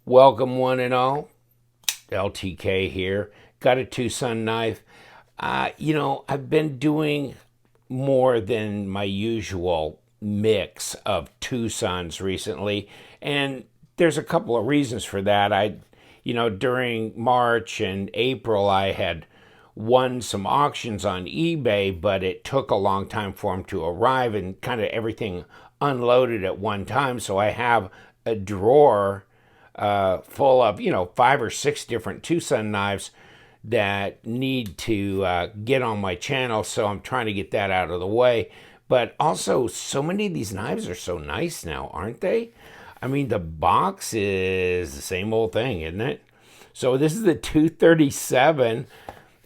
Welcome one and all. LTK here. Got a TwoSun knife. I've been doing more than my usual mix of TwoSuns recently, and there's a couple of reasons for that. During March and April, I had won some auctions on eBay, but it took a long time for them to arrive and kind of everything unloaded at one time. So I have a drawer full of, 5 or 6 different TwoSun knives that need to get on my channel. So I'm trying to get that out of the way. But also, so many of these knives are so nice now, aren't they? I mean, the box is the same old thing, isn't it? So this is the 237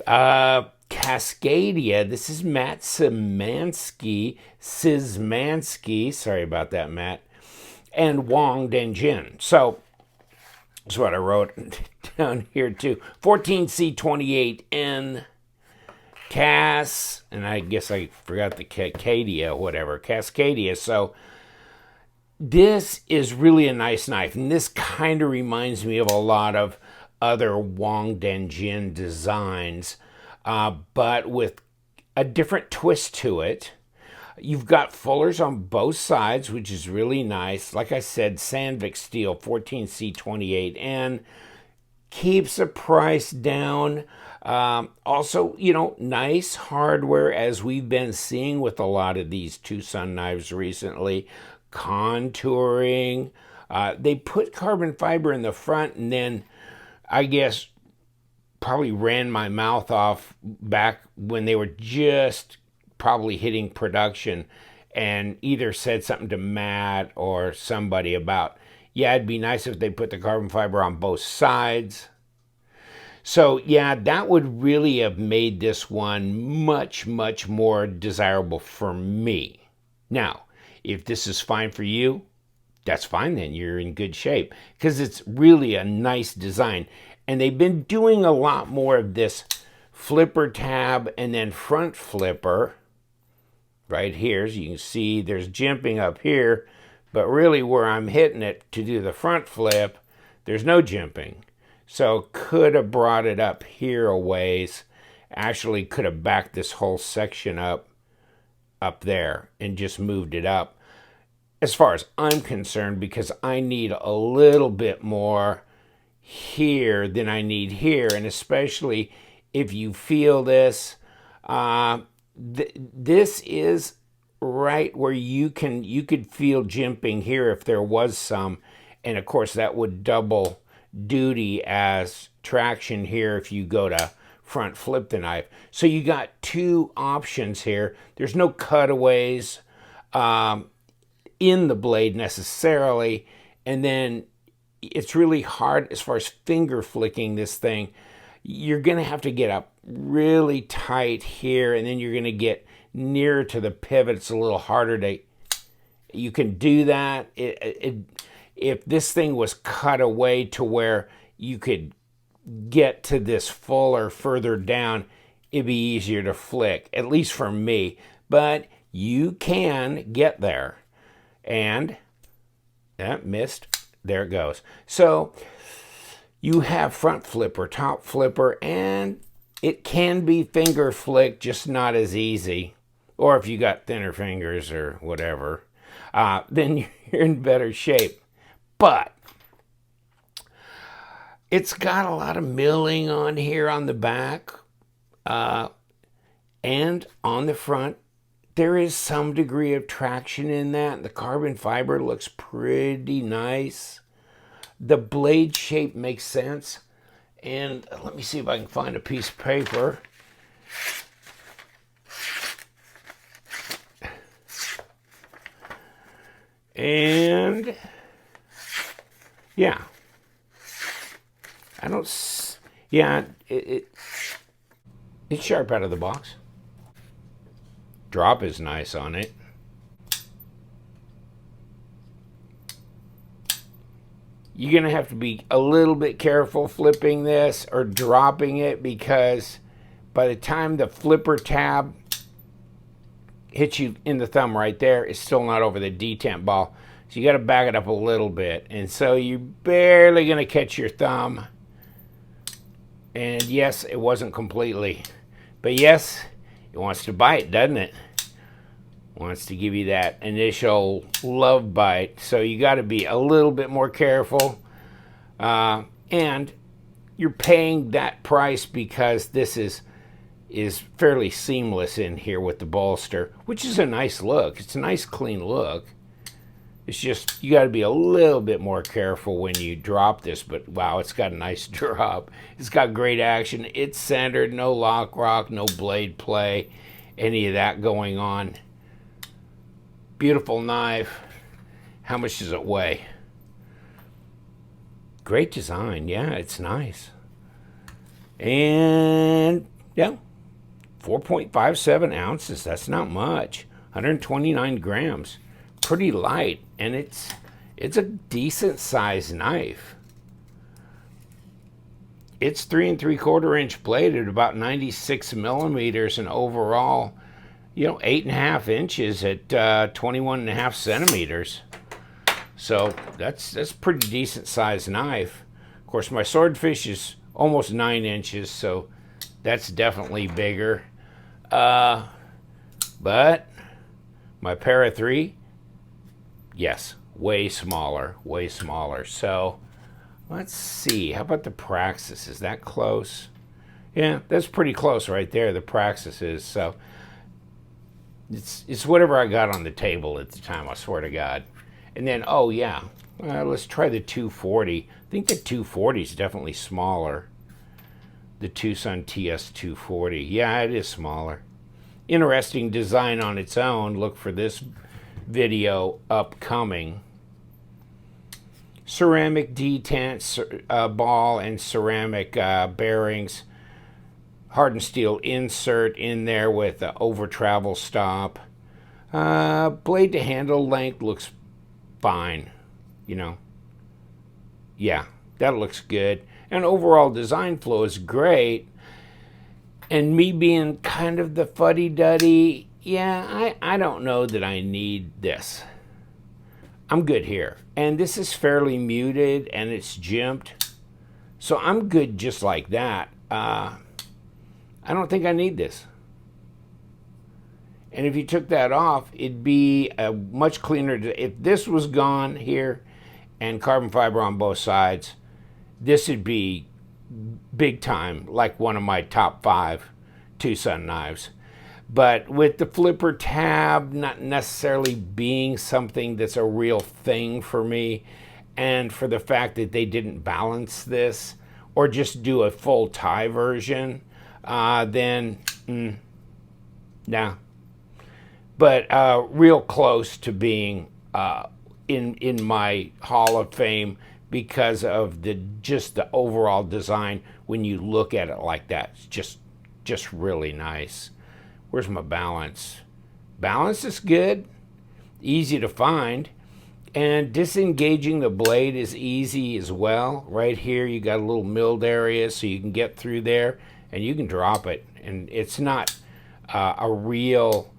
Cascadia. This is Matt Szymanski. Sorry about that, Matt. And Wong Den Xin. So that's what I wrote down here too. 14C28N and I guess I forgot the Cascadia. So this is really a nice knife, and this kind of reminds me of a lot of other Wong Den Xin designs, but with a different twist to it. You've got fullers on both sides, which is really nice. Like I said, Sandvik steel, 14C28N, keeps the price down. Also, nice hardware, as we've been seeing with a lot of these TwoSun knives recently. Contouring. They put carbon fiber in the front, and then I guess probably ran my mouth off back when they were just probably hitting production, and either said something to Matt or somebody about, yeah, it'd be nice if they put the carbon fiber on both sides. So yeah, that would really have made this one much, much more desirable for me. Now, if this is fine for you, that's fine then. You're in good shape, because it's really a nice design. And they've been doing a lot more of this flipper tab and then front flipper right here. As you can see, there's jimping up here, but really where I'm hitting it to do the front flip, there's no jimping. So could have brought it up here a ways. Actually could have backed this whole section up there and just moved it up, as far as I'm concerned, because I need a little bit more here than I need here. And especially if you feel this, this is right where you could feel jimping here if there was some, and of course that would double duty as traction here if you go to front flip the knife. So you got two options here. There's no cutaways in the blade necessarily, and then it's really hard as far as finger flicking this thing. You're going to have to get up really tight here, and then you're going to get nearer to the pivot. It's a little harder to, you can do that. If this thing was cut away to where you could get to this fuller further down, it'd be easier to flick, at least for me. But you can get there. And that missed. There it goes. So you have front flipper, top flipper, and it can be finger flick, just not as easy. Or if you got thinner fingers or whatever, then you're in better shape. But it's got a lot of milling on here on the back, and on the front. There is some degree of traction in that. The carbon fiber looks pretty nice. The blade shape makes sense. And let me see if I can find a piece of paper. And yeah, it's sharp out of the box. Drop is nice on it. You're going to have to be a little bit careful flipping this or dropping it, because by the time the flipper tab hits you in the thumb right there, it's still not over the detent ball. So you got to back it up a little bit. And so you're barely going to catch your thumb. And yes, it wasn't completely. But yes, it wants to bite, doesn't it? Wants to give you that initial love bite. So you got to be a little bit more careful. And you're paying that price because this is fairly seamless in here with the bolster, which is a nice look. It's a nice clean look. It's just, you got to be a little bit more careful when you drop this, but wow, it's got a nice drop. It's got great action. It's centered, no lock rock, no blade play, any of that going on. Beautiful knife. How much does it weigh? Great design. Yeah, it's nice. And yeah, 4.57 ounces. That's not much. 129 grams. Pretty light, and it's a decent sized knife. It's 3 3/4 inch blade at about 96 millimeters, and overall, 8.5 inches at 21.5 centimeters. So that's pretty decent sized knife. Of course, my swordfish is almost 9 inches, so that's definitely bigger. But my Para 3. Yes, way smaller, way smaller. So let's see. How about the Praxis? Is that close? Yeah, that's pretty close right there. The Praxis is. So it's whatever I got on the table at the time, I swear to God. And then, oh yeah, let's try the 240. I think the 240 is definitely smaller. The TwoSun TS240. Yeah, it is smaller. Interesting design on its own. Look for this video upcoming. Ceramic detent ball and ceramic bearings. Hardened steel insert in there with the over travel stop. Blade to handle length looks fine. Yeah, that looks good. And overall design flow is great. And me being kind of the fuddy-duddy, yeah, I don't know that I need this. I'm good here. And this is fairly muted and it's jimped. So I'm good just like that. I don't think I need this. And if you took that off, it'd be a much cleaner. If this was gone here and carbon fiber on both sides, this would be big time, like one of my top 5 TwoSun knives. But with the flipper tab not necessarily being something that's a real thing for me, and for the fact that they didn't balance this or just do a full tie version, then nah. But real close to being in my Hall of Fame because of just the overall design. When you look at it like that, it's just really nice. Where's my balance? Balance is good, easy to find, and disengaging the blade is easy as well. Right here you got a little milled area so you can get through there and you can drop it, and it's not a real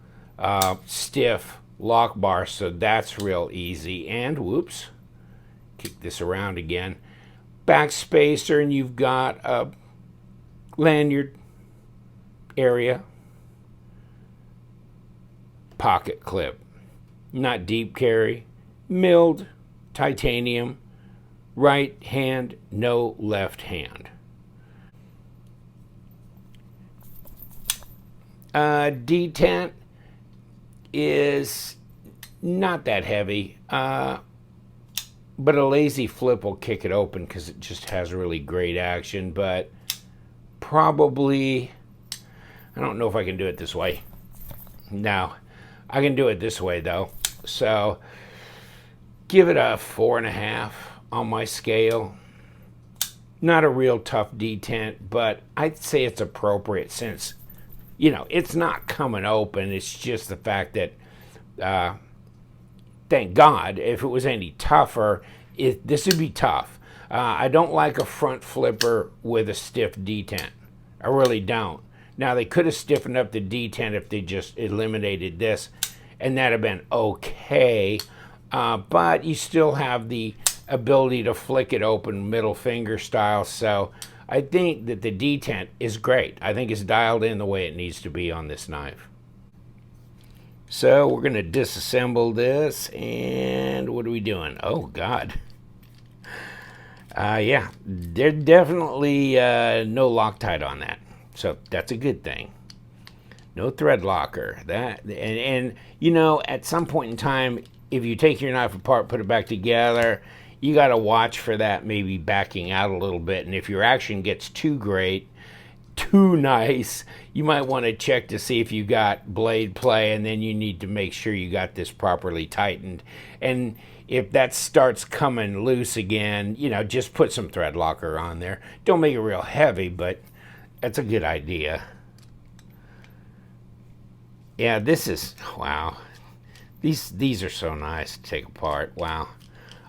stiff lock bar, so that's real easy. And whoops, kick this around again. Back spacer, and you've got a lanyard area. Pocket clip, not deep carry, milled titanium, right hand, no left hand. Detent is not that heavy, but a lazy flip will kick it open because it just has really great action. But probably, I don't know if I can do it this way. No, I can do it this way though. So give it a 4.5 on my scale. Not a real tough detent, but I'd say it's appropriate since, it's not coming open. It's just the fact that, thank God, if it was any tougher, this would be tough. I don't like a front flipper with a stiff detent. I really don't. Now, they could have stiffened up the detent if they just eliminated this, and that'd have been okay. but you still have the ability to flick it open middle finger style. So I think that the detent is great. I think it's dialed in the way it needs to be on this knife. So we're going to disassemble this, and what are we doing? Oh, God. Yeah, there's definitely no Loctite on that. So that's a good thing. No thread locker. And you know, at some point in time, if you take your knife apart, put it back together, you got to watch for that maybe backing out a little bit. And if your action gets too great, too nice, you might want to check to see if you got blade play, and then you need to make sure you got this properly tightened. And if that starts coming loose again, you know, just put some thread locker on there. Don't make it real heavy, but that's a good idea. Yeah, this is, wow. These are so nice to take apart. Wow.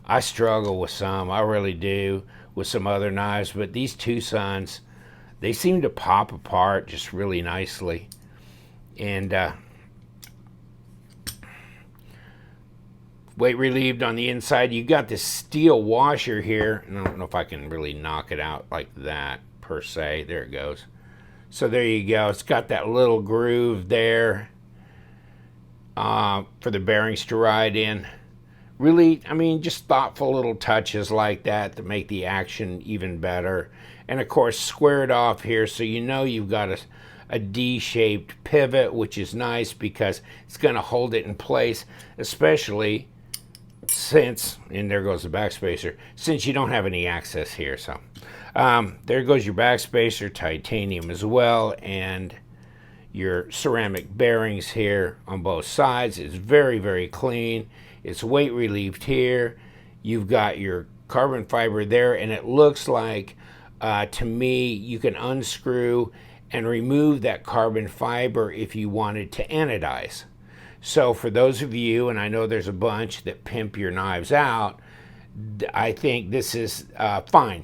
I struggle with some, I really do, with some other knives, but these TwoSuns, they seem to pop apart just really nicely. And weight relieved on the inside. You got this steel washer here, and I don't know if I can really knock it out like that per se. There it goes. So there you go. It's got that little groove there for the bearings to ride in. Really, I mean, just thoughtful little touches like that to make the action even better. And of course, squared off here, so you know you've got a D-shaped pivot, which is nice because it's going to hold it in place, especially since, and there goes the backspacer, since you don't have any access here. So there goes your backspacer, titanium as well, and your ceramic bearings here on both sides. It's very, very clean. It's weight relieved here. You've got your carbon fiber there, and it looks like, to me, you can unscrew and remove that carbon fiber if you wanted to anodize. So for those of you, and I know there's a bunch that pimp your knives out, I think this is fine.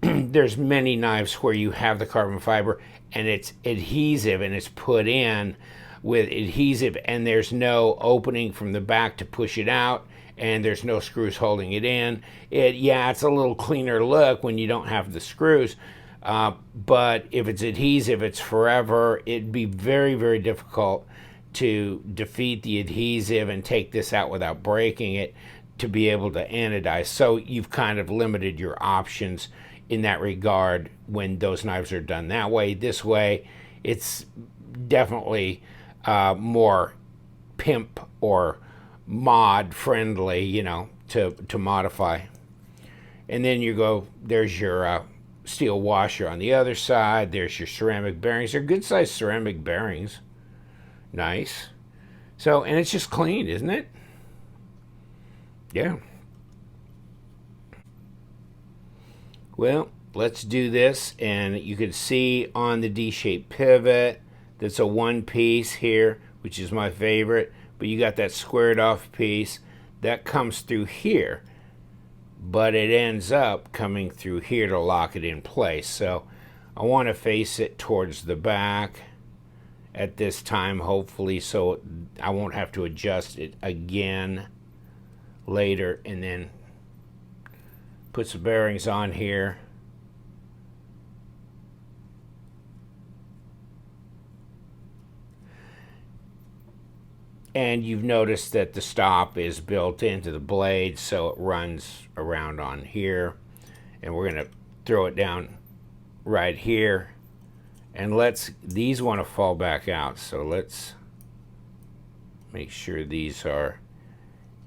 There's many knives where you have the carbon fiber and it's adhesive and it's put in with adhesive and there's no opening from the back to push it out and there's no screws holding it in. Yeah, it's a little cleaner look when you don't have the screws, but if it's adhesive, it's forever. It'd be very, very difficult to defeat the adhesive and take this out without breaking it to be able to anodize. So you've kind of limited your options in that regard when those knives are done that way. This way, it's definitely more pimp or mod friendly, you know, to modify. And then you go, there's your steel washer on the other side. There's your ceramic bearings. They're good sized ceramic bearings. Nice. So, and it's just clean, isn't it? Yeah. Well, let's do this, and you can see on the D-shaped pivot, that's a one piece here, which is my favorite, but you got that squared off piece that comes through here, but it ends up coming through here to lock it in place. So I want to face it towards the back at this time, hopefully, so I won't have to adjust it again later, and then put some bearings on here. And you've noticed that the stop is built into the blade, so it runs around on here. And we're going to throw it down right here. And these want to fall back out, so let's make sure these are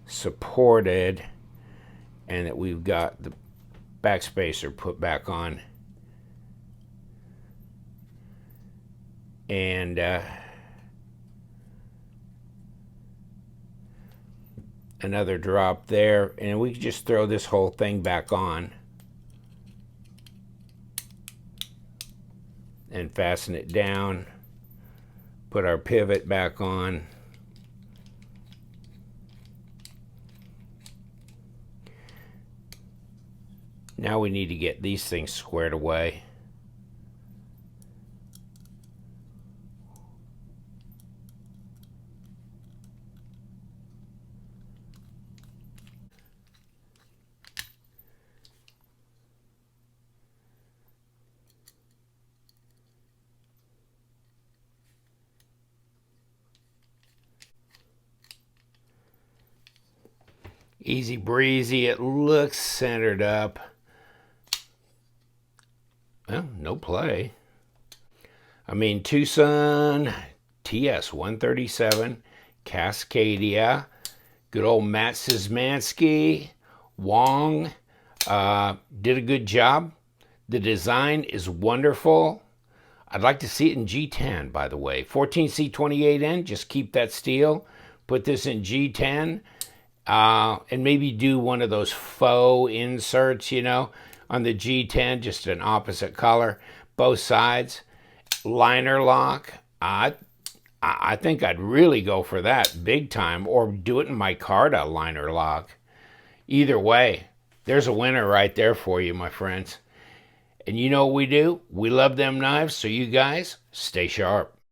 supported and that we've got the backspacer put back on. And another drop there, and we can just throw this whole thing back on and fasten it down, put our pivot back on. Now we need to get these things squared away. Easy breezy. It looks centered up. Well, no play. I mean, TwoSun TS237 Cascadia. Good old Matt Szymanski. Wong did a good job. The design is wonderful. I'd like to see it in G10, by the way. 14C28N, just keep that steel. Put this in G10. And maybe do one of those faux inserts, you know, on the G10, just an opposite color, both sides. Liner lock. I think I'd really go for that big time, or do it in micarta liner lock. Either way, there's a winner right there for you, my friends. And you know what we do? We love them knives, so you guys stay sharp.